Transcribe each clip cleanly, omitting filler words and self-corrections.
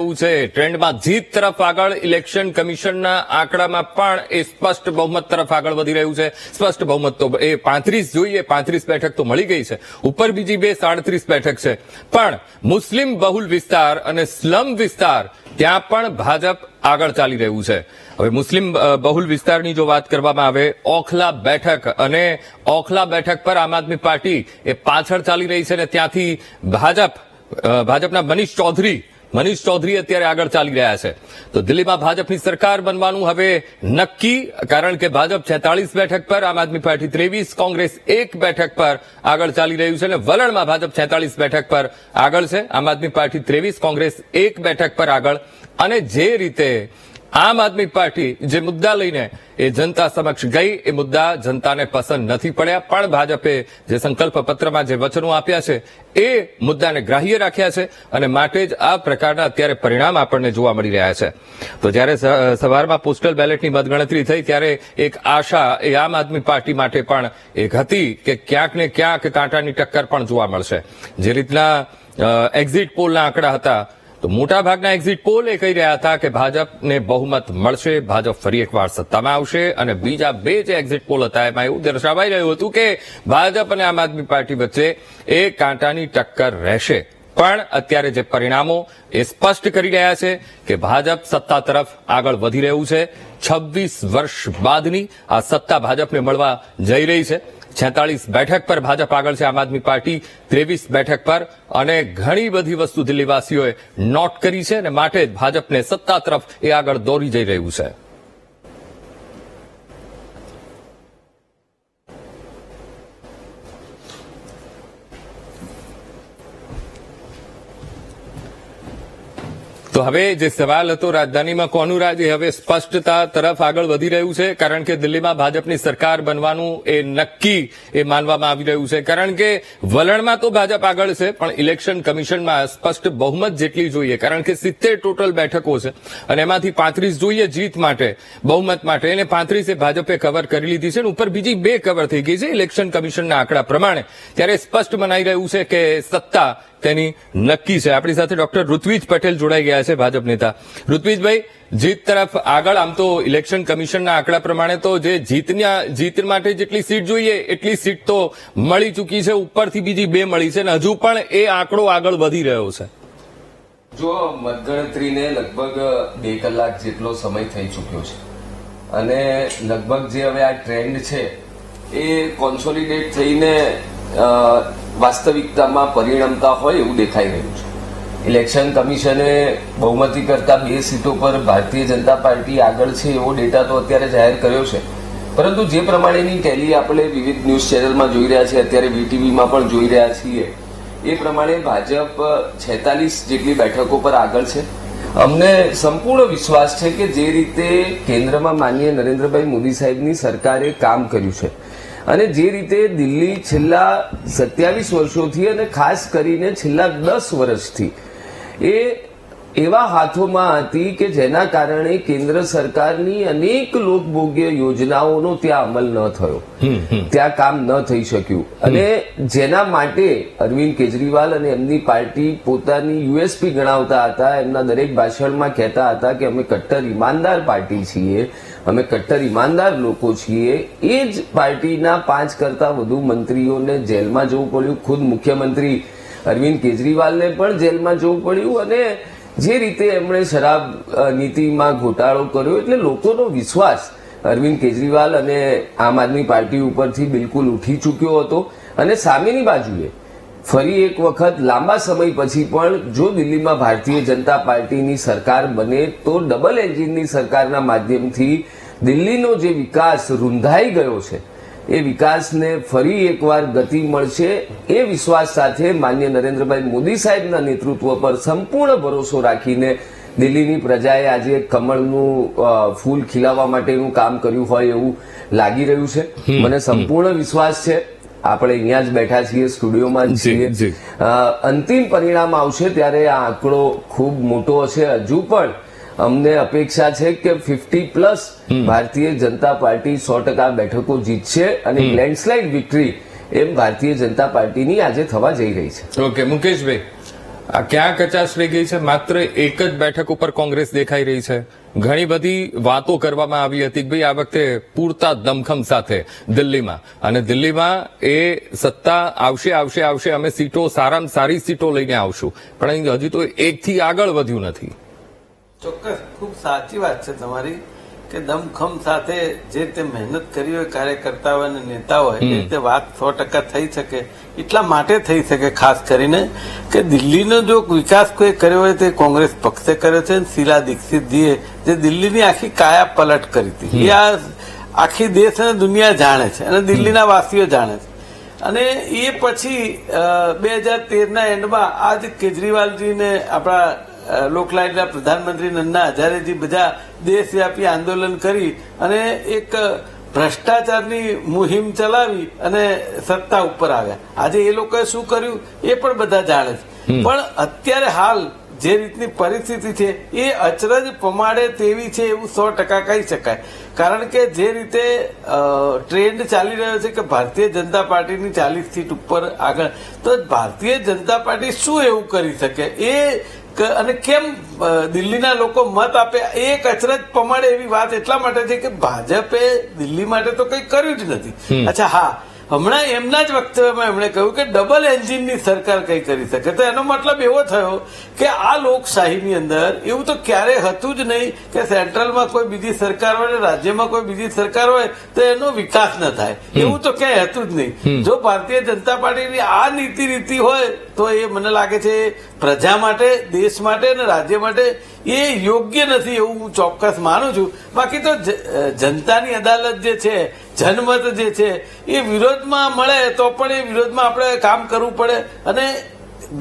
છે ટ્રેન્ડમાં જીત તરફ આગળ ઇલેક્શન કમિશનના આંકડામાં પણ એ સ્પષ્ટ બહુમત તરફ આગળ વધી રહ્યું છે. સ્પષ્ટ બહુમત તો એ 35 જોઈએ, 35 બેઠક તો મળી ગઈ છે, ઉપર બીજી બે 37 બેઠક છે. પણ મુસ્લિમ બહુલ વિસ્તાર અને સ્લમ વિસ્તાર ત્યાં પણ ભાજપ આગળ ચાલી રહ્યું છે. હવે મુસ્લિમ બહુલ વિસ્તારની જો વાત કરવામાં આવે, ઓખલા બેઠક અને ઓખલા બેઠક પર આમ આદમી પાર્ટી એ પાછળ ચાલી રહી છે અને ત્યાંથી ભાજપના મનીષ ચૌધરી અત્યારે આગળ ચાલી રહ્યા છે. તો દિલ્હીમાં ભાજપની સરકાર બનવાનું હવે નક્કી, કારણ કે ભાજપ 46 બેઠક પર, આમ આદમી પાર્ટી 23, કોંગ્રેસ 1 બેઠક પર આગળ ચાલી રહ્યું છે અને વલણમાં ભાજપ 46 બેઠક પર આગળ છે, આમ આદમી પાર્ટી 23, કોંગ્રેસ 1 બેઠક પર આગળ. અને જે રીતે આમ આદમી પાર્ટી જે મુદ્દા લઈને એ જનતા સમક્ષ ગઈ, એ મુદ્દા જનતાને પસંદ નથી પડ્યા, પણ ભાજપે જે સંકલ્પ પત્રમાં જે વચનો આપ્યા છે એ મુદ્દાને ગ્રાહ્ય રાખ્યા છે અને માટે જ આ પ્રકારના અત્યારે પરિણામ આપણને જોવા મળી રહ્યા છે. તો જ્યારે સવારમાં પોસ્ટલ બેલેટની મતગણતરી થઈ ત્યારે એક આશા એ આમ આદમી પાર્ટી માટે પણ એક હતી કે ક્યાંક ને ક્યાંક કાંટાની ટક્કર પણ જોવા મળશે. જે રીતના એક્ઝિટ પોલના આંકડા હતા, તો મોટાભાગના એક્ઝિટ પોલ એ કહી રહ્યા હતા કે ભાજપને બહુમત મળશે, ભાજપ ફરી એકવાર સત્તામાં આવશે. અને બીજા બે જે એક્ઝિટ પોલ હતા એમાં એવું દર્શાવાઈ રહ્યું હતું કે ભાજપ અને આમ આદમી પાર્ટી વચ્ચે એ કાંટાની ટક્કર રહેશે. પણ અત્યારે જે પરિણામો એ સ્પષ્ટ કરી રહ્યા છે કે ભાજપ સત્તા તરફ આગળ વધી રહ્યું છે. 26 વર્ષ બાદની આ સત્તા ભાજપને મળવા જઈ રહી છે. 46 બેઠક પર ભાજપ આગળ છે, આમ આદમી પાર્ટી 23 બેઠક પર. અને ઘણી બધી વસ્તુ દિલ્હીવાસીઓએ નોટ કરી છે અને માટે જ ભાજપને સત્તા તરફ એ આગળ દોરી જઈ રહ્યું છે. તો હવે જે સવાલ હતો રાજધાનીમાં કોનું રાજ, એ હવે સ્પષ્ટતા તરફ આગળ વધી રહ્યું છે, કારણ કે દિલ્હીમાં ભાજપની સરકાર બનવાનું એ નક્કી એ માનવામાં આવી રહ્યું છે. કારણ કે વલણમાં તો ભાજપ આગળ છે, પણ ઇલેક્શન કમિશનમાં સ્પષ્ટ બહુમત જેટલી જોઈએ, કારણ કે 70 ટોટલ બેઠકો છે અને એમાંથી 35 જોઈએ જીત માટે, બહુમત માટે, એને 35 ભાજપે કવર કરી લીધી છે અને ઉપર બીજી 2 કવર થઈ ગઈ છે ઇલેક્શન કમિશનના આંકડા પ્રમાણે. ત્યારે સ્પષ્ટ મનાઈ રહ્યું છે કે સત્તા તેની નક્કી છે. આપણી સાથે ડોક્ટર ઋત્વિજ પટેલ જોડાઈ ગયા છે, ભાજપ નેતા. ઋત્વિજભાઈ, જીત તરફ આગળ, આમ તો ઇલેક્શન કમિશનના આંકડા પ્રમાણે તો જે જીત માટે જેટલી સીટ જોઈએ એટલી સીટ તો મળી ચૂકી છે, ઉપરથી બીજી 2 મળી છે અને હજુ પણ એ આંકડો આગળ વધી રહ્યો છે. જો મતગણતરીને લગભગ 2 કલાક જેટલો સમય થઈ ચૂક્યો છે અને લગભગ જે હવે આ ટ્રેન્ડ છે એ કોન્સોલિડેટ થઈને વાસ્તવિકતામાં પરિણમતા હોય એવું દેખાઈ રહ્યું છે. ઇલેક્શન કમિશને બહુમતી કરતા 2 સીટો પર ભારતીય જનતા પાર્ટી આગળ છે એવો ડેટા તો અત્યારે જાહેર કર્યો છે, પરંતુ જે પ્રમાણેની ટેલી આપણે વિવિધ ન્યૂઝ ચેનલમાં જોઈ રહ્યા છીએ, અત્યારે વીટીવીમાં પણ જોઈ રહ્યા છીએ, એ પ્રમાણે ભાજપ 46 જેટલી બેઠકો પર આગળ છે. અમને સંપૂર્ણ વિશ્વાસ છે કે જે રીતે કેન્દ્રમાં માનનીય નરેન્દ્રભાઈ મોદી સાહેબની સરકારે કામ કર્યું છે અને જે રીતે દિલ્હી છેલ્લા 27 વર્ષોથી અને ખાસ કરીને છેલ્લા 10 વર્ષથી એ એવા હાથોમાં હતી કે જેના કારણે કેન્દ્ર સરકારની અનેક લોકભોગ્ય યોજનાઓનો ત્યાં અમલ ન થયો, ત્યાં કામ ન થઈ શક્યું અને જેના માટે અરવિંદ કેજરીવાલ અને એમની પાર્ટી પોતાની યુએસપી ગણાવતા હતા. એમના દરેક ભાષણમાં કહેતા હતા કે અમે કટ્ટર ઈમાનદાર પાર્ટી છીએ, અમે કટ્ટર ઈમાનદાર લોકો છીએ. એ જ પાર્ટીના 5 કરતા વધુ મંત્રીઓને જેલમાં જવું પડ્યું, ખુદ મુખ્યમંત્રી અરવિંદ કેજરીવાલને પણ જેલમાં જવું પડ્યું અને જે રીતે એમણે શરાબ નીતિમાં ઘોટાળો કર્યો, એટલે લોકોનો વિશ્વાસ અરવિંદ કેજરીવાલ અને આમ આદમી પાર્ટી ઉપરથી બિલકુલ ઉઠી ચૂક્યો હતો. અને સામેની બાજુએ ફરી એક વખત લાંબા સમય પછી પણ જો દિલ્હીમાં ભારતીય જનતા પાર્ટીની સરકાર બને તો ડબલ એન્જિનની સરકારના માધ્યમથી દિલ્હીનો જે વિકાસ રૂંધાઈ ગયો છે એ વિકાસને ફરી એકવાર ગતિ મળશે, એ વિશ્વાસ સાથે માનનીય નરેન્દ્રભાઈ મોદી સાહેબના નેતૃત્વ પર સંપૂર્ણ ભરોસો રાખીને દિલ્હીની પ્રજાએ આજે કમળનું ફૂલ ખીલાવવા માટેનું કામ કર્યું હોય એવું લાગી રહ્યું છે. મને સંપૂર્ણ વિશ્વાસ છે. આપણે અહીંયા જ બેઠા છીએ, સ્ટુડિયોમાં જ છીએ. અંતિમ પરિણામ આવશે ત્યારે આ આંકડો ખૂબ મોટો હશે. હજુ પણ અમને અપેક્ષા છે કે 50+ ભારતીય જનતા પાર્ટી 100% બેઠકો જીતશે અને લેન્ડસ્લાઇડ વિક્ટરી એમ ભારતીય જનતા પાર્ટીની આજે થવા જઈ રહી છે. ઓકે મુકેશભાઈ, આ ક્યાં કચાશ રહી ગઈ છે? માત્ર એક જ બેઠક ઉપર કોંગ્રેસ દેખાઈ રહી છે. ઘણી બધી વાતો કરવામાં આવી હતી કે ભાઈ આ વખતે પૂરતા દમખમ સાથે દિલ્હીમાં, અને દિલ્હીમાં એ સત્તા આવશે, અમે સીટો સારામાં સારી સીટો લઈને આવશું, પણ હજી તો એકથી આગળ વધ્યું નથી. ચોક્કસ ખૂબ સાચી વાત છે તમારી કે દમખમ સાથે જે રીતે મહેનત કરી હોય કાર્યકર્તાઓ અને નેતાઓ એ રીતે વાત 100% થઈ શકે. એટલા માટે થઈ શકે ખાસ કરીને કે દિલ્હીનો જો વિકાસ કોઈ કર્યો હોય તે કોંગ્રેસ પક્ષે કર્યો છે. શીલા દીક્ષિતજીએ જે દિલ્હીની આખી કાયા પલટ કરી હતી એ આ આખી દેશ અને દુનિયા જાણે છે અને દિલ્હીના વાસીઓ જાણે છે. અને એ પછી 2013ના એન્ડમાં આજ કેજરીવાલજીને આપણા લોકલાયકના પ્રધાનમંત્રી નન્ના હજારેજી બધા દેશવ્યાપી આંદોલન કરી અને એક ભ્રષ્ટાચારની મુહિમ ચલાવી અને સત્તા ઉપર આવ્યા. આજે એ લોકોએ શું કર્યું એ પણ બધા જાણે છે. પણ અત્યારે હાલ જે રીતની પરિસ્થિતિ છે એ અચરજ પમાડે તેવી છે એવું 100% કહી શકાય. કારણ કે જે રીતે ટ્રેન્ડ ચાલી રહ્યો છે કે ભારતીય જનતા પાર્ટીની 40 સીટ ઉપર આગળ, તો ભારતીય જનતા પાર્ટી શું એવું કરી શકે એ અને કેમ દિલ્હીના લોકો મત આપે એ એક અચરજ પમાડે એવી વાત એટલા માટે છે કે ભાજપે દિલ્હી માટે તો કંઈ કર્યું જ નથી. અચ્છા, હા, હમણાં એમના જ વક્તવ્યમાં એમણે કહ્યું કે ડબલ એન્જિનની સરકાર કઈ કરી શકે. તો એનો મતલબ એવો થયો કે આ લોકશાહીની અંદર એવું તો ક્યારેય હતું જ નહીં કે સેન્ટ્રલમાં કોઈ બીજી સરકાર હોય ને રાજ્યમાં કોઈ બીજી સરકાર હોય તો એનો વિકાસ ન થાય. એવું તો ક્યાંય હતું જ નહીં. જો ભારતીય જનતા પાર્ટીની આ નીતિ રીતિ હોય તો એ મને લાગે છે પ્રજા માટે, દેશ માટે અને રાજ્ય માટે એ યોગ્ય નથી એવું હું ચોક્કસ માનું છું. બાકી તો જનતાની અદાલત જે છે, જનમત જે છે એ વિરોધમાં મળે તો પણ એ વિરોધમાં આપણે કામ કરવું પડે. અને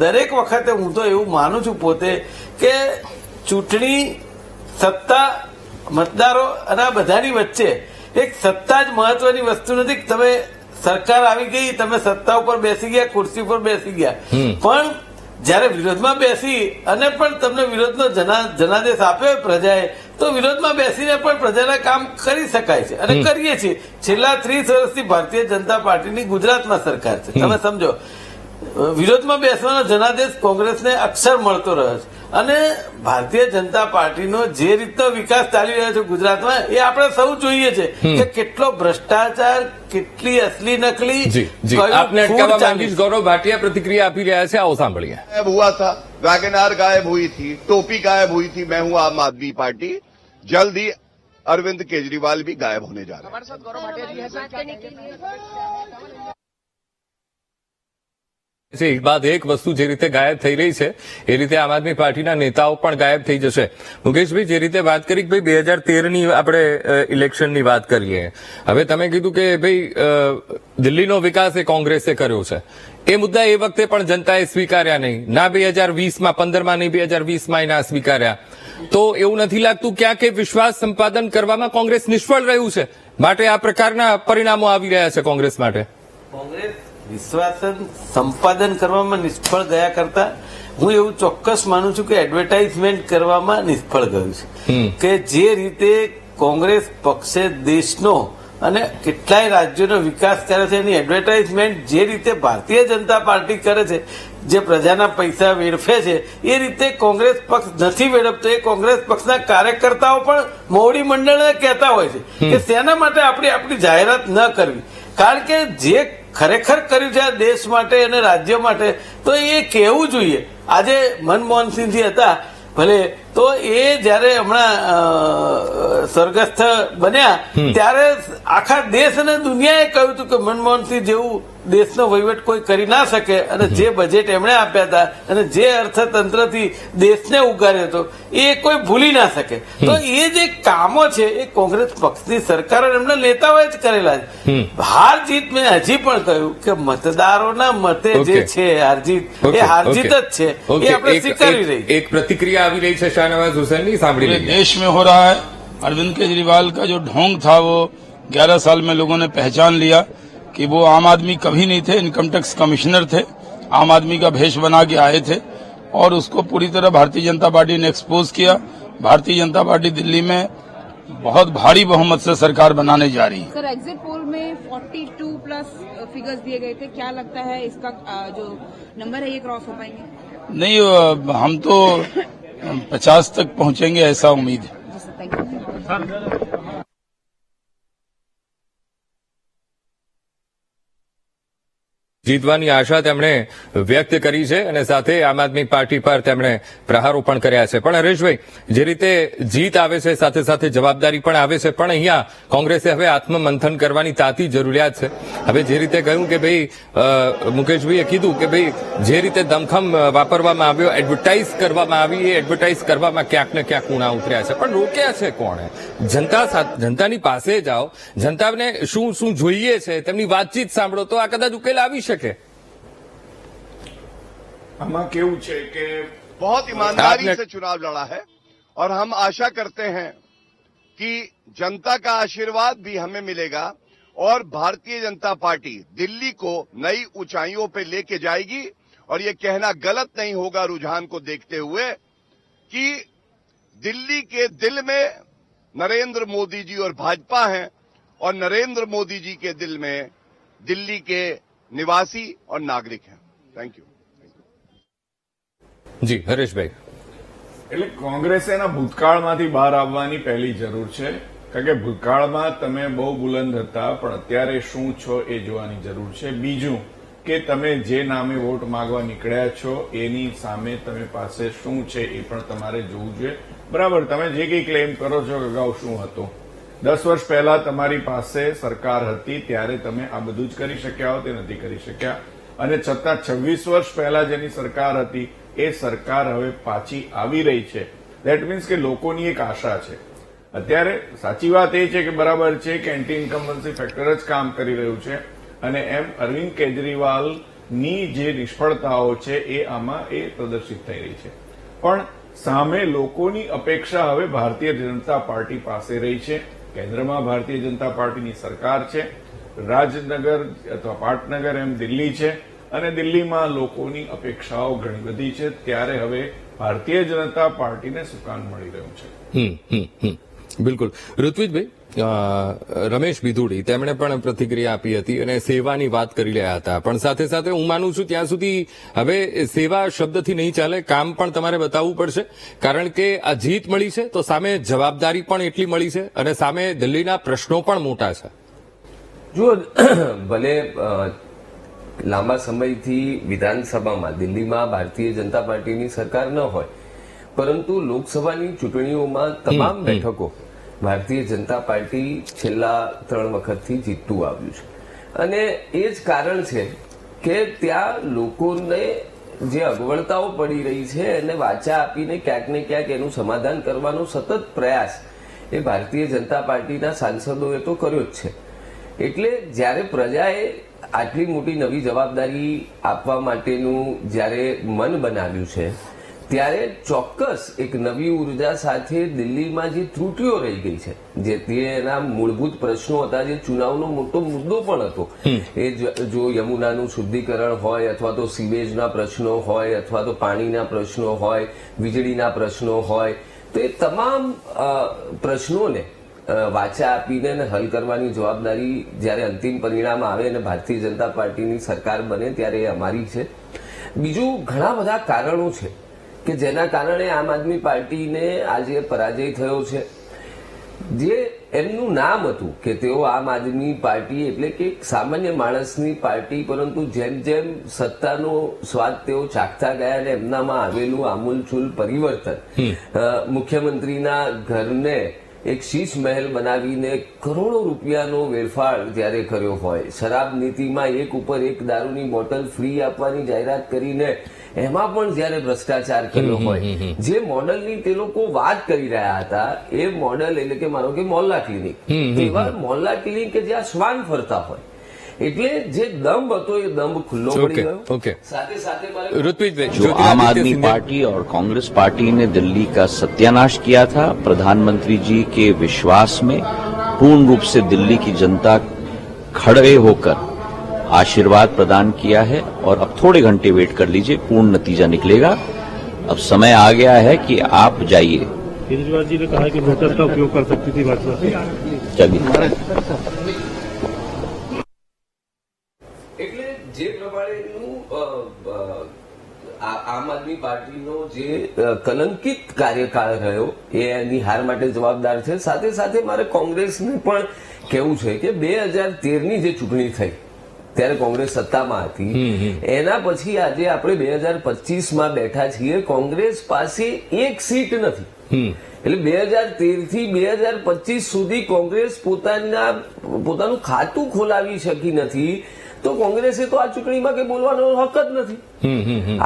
દરેક વખતે હું તો એવું માનું છું પોતે કે ચૂંટણી, સત્તા, મતદારો અને આ બધાની વચ્ચે એક સત્તા જ મહત્વની વસ્તુ નથી કે તમે સરકાર આવી ગઈ, તમે સત્તા ઉપર બેસી ગયા, ખુરશી ઉપર બેસી ગયા, પણ જયારે વિરોધમાં બેસી અને પણ તમને વિરોધનો જનાદેશ આપ્યો પ્રજાએ તો વિરોધમાં બેસીને પણ પ્રજાના કામ કરી શકાય છે અને કરીએ છીએ. છેલ્લા 30 વર્ષથી ભારતીય જનતા પાર્ટીની ગુજરાતમાં સરકાર છે. તમે સમજો, વિરોધમાં બેસવાનો જનાદેશ કોંગ્રેસને અક્ષર મળતો રહ્યો છે. અને ભારતીય જનતા પાર્ટીનો જે રીતનો વિકાસ ચાલી રહ્યો છે ગુજરાતમાં એ આપણે સૌ જોઈએ છે કે કેટલો ભ્રષ્ટાચાર, કેટલી અસલી નકલી. આપને અટકાવવા માંગીશ. ગૌરવ ભાટિયા પ્રતિક્રિયા આપી રહ્યા છે, આવો સાંભળીએ. गायब हुआ था, वैगनआर गायब हुई थी, टोपी गायब हुई थी, मैं हूं आम आदमी पार्टी. जल्द ही अरविंद केजरीवाल भी गायब होने जा रहे हैं. એક બાદ એક વસ્તુ જે રીતે ગાયબ થઈ રહી છે એ રીતે આમ આદમી પાર્ટીના નેતાઓ પણ ગાયબ થઈ જશે. મુકેશભાઈ, જે રીતે વાત કરી કે ભાઈ 2013ની આપણે ઇલેક્શનની વાત કરીએ, હવે તમે કીધું કે ભાઈ દિલ્હીનો વિકાસ એ કોંગ્રેસે કર્યો છે, એ મુદ્દા એ વખતે પણ જનતાએ સ્વીકાર્યા નહીં. ના 2020માં, 15માં નહીં, 2020માં ના સ્વીકાર્યા. તો એવું નથી લાગતું ક્યાંક એ વિશ્વાસ સંપાદન કરવામાં કોંગ્રેસ નિષ્ફળ રહ્યું છે, માટે આ પ્રકારના પરિણામો આવી રહ્યા છે કોંગ્રેસ માટે? કોંગ્રેસ વિશ્વાસન સંપાદન કરવામાં નિષ્ફળ ગયા કરતા હું એવું ચોક્કસ માનું છું કે એડવર્ટાઇઝમેન્ટ કરવામાં નિષ્ફળ ગયું છે. કે જે રીતે કોંગ્રેસ પક્ષે દેશનો અને કેટલાય રાજ્યોનો વિકાસ કરે છે એની એડવર્ટાઇઝમેન્ટ જે રીતે ભારતીય જનતા પાર્ટી કરે છે, જે પ્રજાના પૈસા વેડફે છે એ રીતે કોંગ્રેસ પક્ષ નથી વેડફતો. એ કોંગ્રેસ પક્ષના કાર્યકર્તાઓ પણ મોવડી મંડળને કહેતા હોય છે કે શેના માટે આપણી જાહેરાત ન કરવી. કારણ કે જે ખરેખર કર્યું છે આ દેશ માટે અને રાજ્ય માટે તો એ કહેવું જોઈએ. આજે મનમોહનસિંહજી હતા ભલે, તો એ જયારે હમણાં સ્વર્ગસ્થ બન્યા ત્યારે આખા દેશ અને દુનિયાએ કહ્યું હતું કે મનમોહનસિંહ જેવું દેશનો વહીવટ કોઈ કરી ના શકે. અને જે બજેટ એમણે આપ્યા હતા અને જે અર્થતંત્રથી દેશને ઉગાર્યો હતો એ કોઈ ભૂલી ના શકે. તો એ જે કામો છે એ કોંગ્રેસ પક્ષની સરકાર અને એમના નેતાઓએ જ કરેલા છે. હાર જીત મેં હજી પણ કહ્યું કે મતદારોના મતે જે છે હારજીત એ હારજીત જ છે, એ આપણે સ્વીકારી રહી. એક પ્રતિક્રિયા આવી રહી છે શાહનવાज हुसैन, सामने देश में हो रहा है. अरविंद केजरीवाल का जो ढोंग था वो 11 साल में लोगों ने पहचान लिया कि वो आम आदमी कभी नहीं थे, इनकम टैक्स कमिश्नर थे, आम आदमी का भेष बना के आए थे और उसको पूरी तरह भारतीय जनता पार्टी ने एक्सपोज किया. भारतीय जनता पार्टी दिल्ली में बहुत भारी बहुमत से सरकार बनाने जा रही है. सर, एग्जिट पोल में 42 प्लस फिगर्स दिए गए थे, क्या लगता है इसका जो नंबर है ये क्रॉस हो पाएंगे? नहीं, हम तो 50 तक पहुंचेंगे ऐसा उम्मीद है। જીતવાની આશા તેમણે વ્યક્ત કરી છે અને સાથે આમ આદમી પાર્ટી પર તેમણે પ્રહારો પણ કર્યા છે. પણ હરેશભાઈ, જે રીતે જીત આવે છે સાથે સાથે જવાબદારી પણ આવે છે, પણ અહીંયા કોંગ્રેસે હવે આત્મમંથન કરવાની તાતી જરૂરિયાત છે. હવે જે રીતે કહ્યું કે ભાઈ મુકેશભાઈએ કીધું કે ભાઈ જે રીતે દમખમ વાપરવામાં આવ્યો, એડવર્ટાઇઝ કરવામાં આવી, એ એડવર્ટાઇઝ કરવામાં ક્યાંક ને ક્યાંક ઉણા ઉતર્યા છે. પણ રોક્યા છે કોણે? જનતાની પાસે જાઓ, જનતાને શું શું જોઈએ છે તેમની વાતચીત સાંભળો તો આ કદાચ ઉકેલ આવી શકે. આમાં કેવું છે કે बहुत ईमानदारी से चुनाव लड़ा है और हम आशा करते हैं कि जनता का आशीर्वाद भी हमें मिलेगा और भारतीय जनता पार्टी दिल्ली को नई ऊंचाइयों पे लेके जाएगी. और ये कहना गलत नहीं होगा रुझान को देखते हुए कि दिल्ली के दिल में नरेंद्र मोदी जी और भाजपा हैं और नरेंद्र मोदी जी के दिल में दिल्ली के निवासी और नागरिक हैं. Thank you. જી હરેશભાઈ. એટલે કોંગ્રેસે એના ભૂતકાળમાંથી બહાર આવવાની પહેલી જરૂર છે, કારણ કે ભૂતકાળમાં તમે બહુ બુલંદ હતા, પણ અત્યારે શું છો એ જોવાની જરૂર છે. બીજું કે તમે જે નામે વોટ માંગવા નીકળ્યા છો એની સામે તમે પાસે શું છે એ પણ તમારે જોવું જોઈએ. બરાબર, તમે જે કંઈ ક્લેમ કરો છો કે અગાઉ શું હતું, 10 વર્ષ પહેલા તમારી પાસે સરકાર હતી ત્યારે તમે આ બધું જ કરી શક્યા હો, તે નથી કરી શક્યા. અને છતાં 26 વર્ષ પહેલા જેની સરકાર હતી એ સરકાર હવે પાછી આવી રહી છે. દેટ મીન્સ કે લોકોની એક આશા છે. અત્યારે સાચી વાત એ છે કે બરાબર છે કે એન્ટી ઇન્કમ્બન્સી ફેક્ટર જ કામ કરી રહ્યું છે અને એમ અરવિંદ કેજરીવાલની જે નિષ્ફળતાઓ છે એ આમાં એ પ્રદર્શિત થઈ રહી છે. પણ સામે લોકોની અપેક્ષા હવે ભારતીય જનતા પાર્ટી પાસે રહી છે. કેન્દ્રમાં ભારતીય જનતા પાર્ટીની સરકાર છે, રાજનગર અથવા પાટનગર એમ દિલ્હી છે અને દિલ્હીમાં લોકોની અપેક્ષાઓ ઘણી બધી છે. ત્યારે હવે ભારતીય જનતા પાર્ટીને સુકાન મળી રહ્યું છે. બિલકુલ. ઋત્વિજભાઈ, રમેશ બિધુડી તેમણે પણ પ્રતિક્રિયા આપી હતી અને સેવાની વાત કરી રહ્યા હતા. પણ સાથે સાથે હું માનું છું ત્યાં સુધી હવે સેવા શબ્દથી નહીં ચાલે, કામ પણ તમારે બતાવવું પડશે. કારણ કે આ જીત મળી છે તો સામે જવાબદારી પણ એટલી મળી છે અને સામે દિલ્હીના પ્રશ્નો પણ મોટા છે. જુઓ, ભલે લાંબા સમયથી વિધાનસભામાં દિલ્હીમાં ભારતીય જનતા પાર્ટીની સરકાર ન હોય, પરંતુ લોકસભાની ચૂંટણીઓમાં તમામ બેઠકો ભારતીય જનતા પાર્ટી છેલ્લા 3 વખતથી જીતતું આવ્યું છે. અને એ જ કારણ છે કે ત્યાં લોકોને જે અગવડતાઓ પડી રહી છે એને વાચા આપીને ક્યાંક ને ક્યાંક એનું સમાધાન કરવાનો સતત પ્રયાસ એ ભારતીય જનતા પાર્ટીના સાંસદોએ તો કર્યો જ છે. એટલે જ્યારે પ્રજાએ આટલી મોટી નવી જવાબદારી આપવા માટેનું જ્યારે મન બનાવ્યું છે ત્યારે ચોક્કસ એક નવી ઉર્જા સાથે દિલ્હીમાં જે ત્રુટીઓ રહી ગઈ છે, જે તેના મૂળભૂત પ્રશ્નો હતા, જે ચુનાવનો મોટો મુદ્દો પણ હતો, એ જો યમુનાનું શુદ્ધિકરણ હોય અથવા તો સીવેજના પ્રશ્નો હોય અથવા તો પાણીના પ્રશ્નો હોય, વીજળીના પ્રશ્નો હોય, તો એ તમામ પ્રશ્નોને વાચા આપીને હલ કરવાની જવાબદારી જ્યારે અંતિમ પરિણામ આવે અને ભારતીય જનતા પાર્ટીની સરકાર બને ત્યારે એ અમારી છે. બીજું ઘણા બધા કારણો છે કે જેના કારણે આમ આદમી પાર્ટીને આજે પરાજય થયો છે. જે એમનું નામ હતું કે તેઓ આમ આદમી પાર્ટી એટલે કે સામાન્ય માણસની પાર્ટી, પરંતુ જેમ જેમ સત્તાનો સ્વાદ તેઓ ચાખતા ગયા અને એમનામાં આવેલું આમૂલચૂલ પરિવર્તન, મુખ્યમંત્રીના ઘરને એક શીશ મહેલ બનાવીને કરોડો રૂપિયાનો વેરફાર જ્યારે કર્યો હોય, શરાબ નીતિમાં એક ઉપર એક દારૂની બોટલ ફ્રી આપવાની જાહેરાત કરીને એમાં પણ જ્યારે ભ્રષ્ટાચાર કર્યો હોય, જે મોડલની તે લોકો વાત કરી રહ્યા હતા એ મોડલ એટલે કે માનો કે મોહલ્લા ક્લિનિક, એવા મોહલ્લા ક્લિનિક કે જ્યાં શ્વાન ફરતા હોય. એટલે જે દંભ હતો એ દંભ ખુલ્લો પડી ગયો. સાથે સાથે जो आम आदमी पार्टी और कांग्रेस पार्टी ने दिल्ली का सत्यानाश किया था, प्रधानमंत्री जी के विश्वास में पूर्ण रूप से दिल्ली की जनता खड़े होकर आशीर्वाद प्रदान किया है और अब थोड़े घंटे वेट कर लीजिए, पूर्ण नतीजा निकलेगा. अब समय आ गया है कि आप जाइए. केजरीवाल जी ने कहा कि वोटर का उपयोग कर सकती थी भाजपा. चलिए. એટલે જે પ્રમાણેનું આમ આદમી પાર્ટીનો જે કલંકિત કાર્યકાળ રહ્યો એ એની હાર માટે જવાબદાર છે. સાથે સાથે મારે કોંગ્રેસને પણ કહેવું છે કે 2013ની જે ચૂંટણી થઈ ત્યારે કોંગ્રેસ સત્તામાં હતી, એના પછી આજે આપણે 2025માં બેઠા છીએ, કોંગ્રેસ પાસે એક સીટ નથી. એટલે 2013 થી 2025 સુધી કોંગ્રેસ પોતાનું ખાતું ખોલાવી શકી નથી. તો કોંગ્રેસે તો આ ચૂંટણીમાં કઈ બોલવાનો હક જ નથી.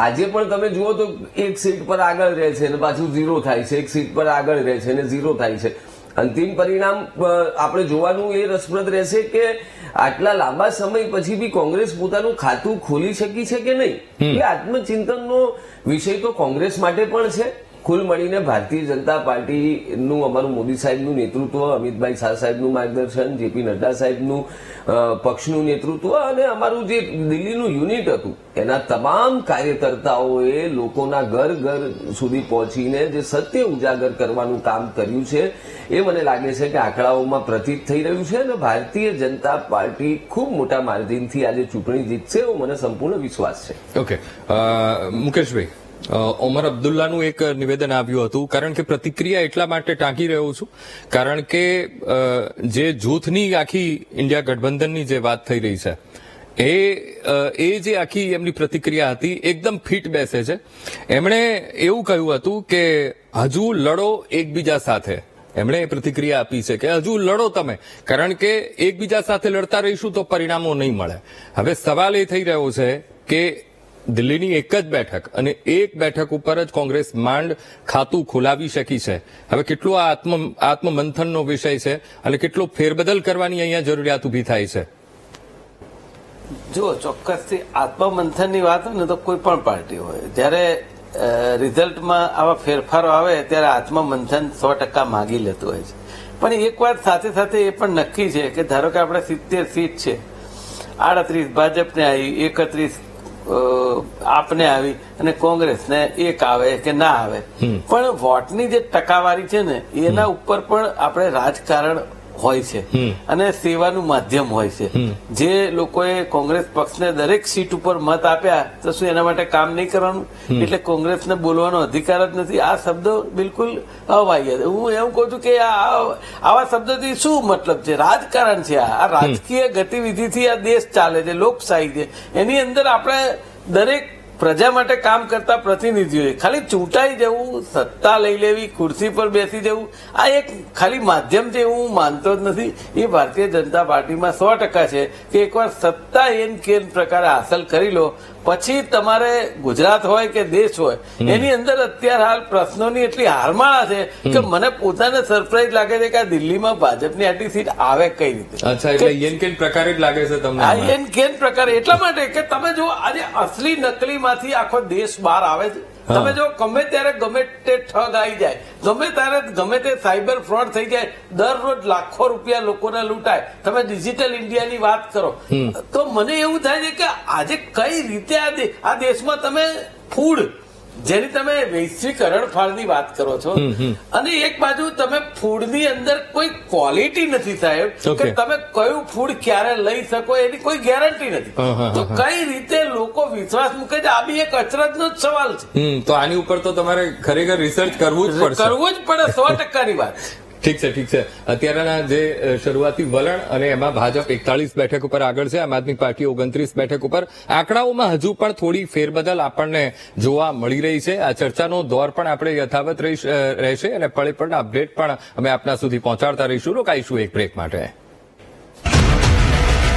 આજે પણ તમે જુઓ તો એક સીટ પર આગળ રહે છે અને પાછું ઝીરો થાય છે, એક સીટ પર આગળ રહે છે અને ઝીરો થાય છે. અંતિમ પરિણામ આપણે જોવાનું એ રસપ્રદ રહેશે કે આટલા લાંબા સમય પછી બી કોંગ્રેસ પોતાનું ખાતું ખોલી શકી છે કે નહીં. એ આત્મચિંતનનો વિષય તો કોંગ્રેસ માટે પણ છે. કુલ મળીને ભારતીય જનતા પાર્ટીનું અમારું મોદી સાહેબનું નેતૃત્વ, અમિતભાઈ શાહ સાહેબનું માર્ગદર્શન, જેપી નડ્ડા સાહેબનું પક્ષનું નેતૃત્વ અને અમારું જે દિલ્હીનું યુનિટ હતું એના તમામ કાર્યકર્તાઓએ લોકોના ઘર ઘર સુધી પહોંચીને જે સત્ય ઉજાગર કરવાનું કામ કર્યું છે એ મને લાગે છે કે આંકડાઓમાં પ્રતીત થઈ રહ્યું છે અને ભારતીય જનતા પાર્ટી ખૂબ મોટા માર્જિનથી આજે ચૂંટણી જીતશે એવો મને સંપૂર્ણ વિશ્વાસ છે. ઓકે, મુકેશભાઈ, ઓમર અબ્દુલ્લાનું એક નિવેદન આવ્યું હતું, કારણ કે પ્રતિક્રિયા એટલા માટે ટાંકી રહ્યો છું કારણ કે જે જૂથની આખી ઇન્ડિયા ગઠબંધનની જે વાત થઈ રહી છે એ જે આખી એમની પ્રતિક્રિયા હતી એકદમ ફિટ બેસે છે. એમણે એવું કહ્યું હતું કે હજુ લડો એકબીજા સાથે. એમણે પ્રતિક્રિયા આપી છે કે હજુ લડો તમે, કારણ કે એકબીજા સાથે લડતા રહીશું તો પરિણામો નહીં મળે. હવે સવાલ એ થઈ રહ્યો છે કે દિલ્હીની એક જ બેઠક અને એક બેઠક ઉપર જ કોંગ્રેસ માંડ ખાતું ખોલાવી શકી છે. હવે કેટલો આ આત્મમંથનનો વિષય છે અને કેટલો ફેરબદલ કરવાની અહીંયા જરૂરિયાત ઉભી થાય છે. જો ચોક્કસથી આત્મમંથનની વાત હોય ને તો કોઈ પણ પાર્ટી હોય, જ્યારે રિઝલ્ટમાં આવા ફેરફારો આવે ત્યારે આત્મમંથન 100% માગી લેતું હોય છે. પણ એક વાત સાથે સાથે એ પણ નક્કી છે કે ધારો કે આપણે 70 સીટ છે, 38 ભાજપને આવી, 31 આપને આવી અને કોંગ્રેસને એક આવે કે ના આવે, પણ વોટની જે ટકાવારી છે ને એના ઉપર પણ આપણે રાજકારણ હોય છે અને સેવાનું માધ્યમ હોય છે. જે લોકોએ કોંગ્રેસ પક્ષને દરેક સીટ ઉપર મત આપ્યા તો શું એના માટે કામ નહીં કરવાનું? એટલે કોંગ્રેસને બોલવાનો અધિકાર જ નથી. આ શબ્દો બિલકુલ અવાહ્ય. હું એવું કહું છું કે આવા શબ્દોથી શું મતલબ છે? રાજકારણ છે. આ રાજકીય ગતિવિધિથી આ દેશ ચાલે છે, લોકશાહી છે. એની અંદર આપણે દરેક પ્રજા માટે કામ કરતા પ્રતિનિધિઓ ખાલી ચૂંટાઈ જવું, સત્તા લઈ લેવી, ખુરશી પર બેસી જવું, આ એક ખાલી માધ્યમ છે એવું હું માનતો જ નથી. એ ભારતીય જનતા પાર્ટીમાં 100% છે કે એકવાર સત્તા એન કેન પ્રકારે હાંસલ કરી લો પછી તમારે ગુજરાત હોય કે દેશ હોય એની અંદર અત્યારે હાલ પ્રશ્નોની એટલી હારમાળા છે કે મને પોતાને સરપ્રાઈઝ લાગે છે કે આ દિલ્હીમાં ભાજપની આટલી સીટ આવે કઈ રીતે. અચ્છા, એટલે એન કેન પ્રકારે જ લાગે છે તમને? આ એન કેન પ્રકારે એટલા માટે કે તમે જો આજે અસલી નકલીમાંથી આખો દેશ બહાર આવે છે. તમે જો ગમે ત્યારે ગમે તે ઠગ આવી જાય, ગમે ત્યારે ગમે તે સાયબર ફ્રોડ થઈ જાય, દરરોજ લાખો રૂપિયા લોકોને લૂંટાય. તમે ડિજિટલ ઇન્ડિયાની વાત કરો તો મને એવું થાય છે કે આજે કઈ રીતે આ દેશમાં તમે ફૂડ, જેની તમે વૈશ્વિક હરણફાળની વાત કરો છો અને એક બાજુ તમે ફૂડની અંદર કોઈ ક્વોલિટી નથી સાહેબ, કે તમે કયું ફૂડ ક્યારે લઈ શકો એની કોઈ ગેરંટી નથી. તો કઈ રીતે લોકો વિશ્વાસ મૂકે છે? આ બી એક અચરજનો જ સવાલ છે. તો આની ઉપર તો તમારે ખરેખર રિસર્ચ કરવું જ પડશે. કરવું જ પડે, 100%ની વાત. ઠીક છે, ઠીક છે. અત્યારના જે શરૂઆતી વલણ અને એમાં ભાજપ 41 બેઠક ઉપર આગળ છે, આમ આદમી પાર્ટી 29 બેઠક ઉપર. આંકડાઓમાં હજુ પણ થોડી ફેરબદલ આપણને જોવા મળી રહી છે. આ ચર્ચાનો દોર પણ આપણે યથાવત રહેશે અને પળે પળના અપડેટ પણ અમે આપના સુધી પહોંચાડતા રહીશું. રોકાઈશું એક બ્રેક માટે.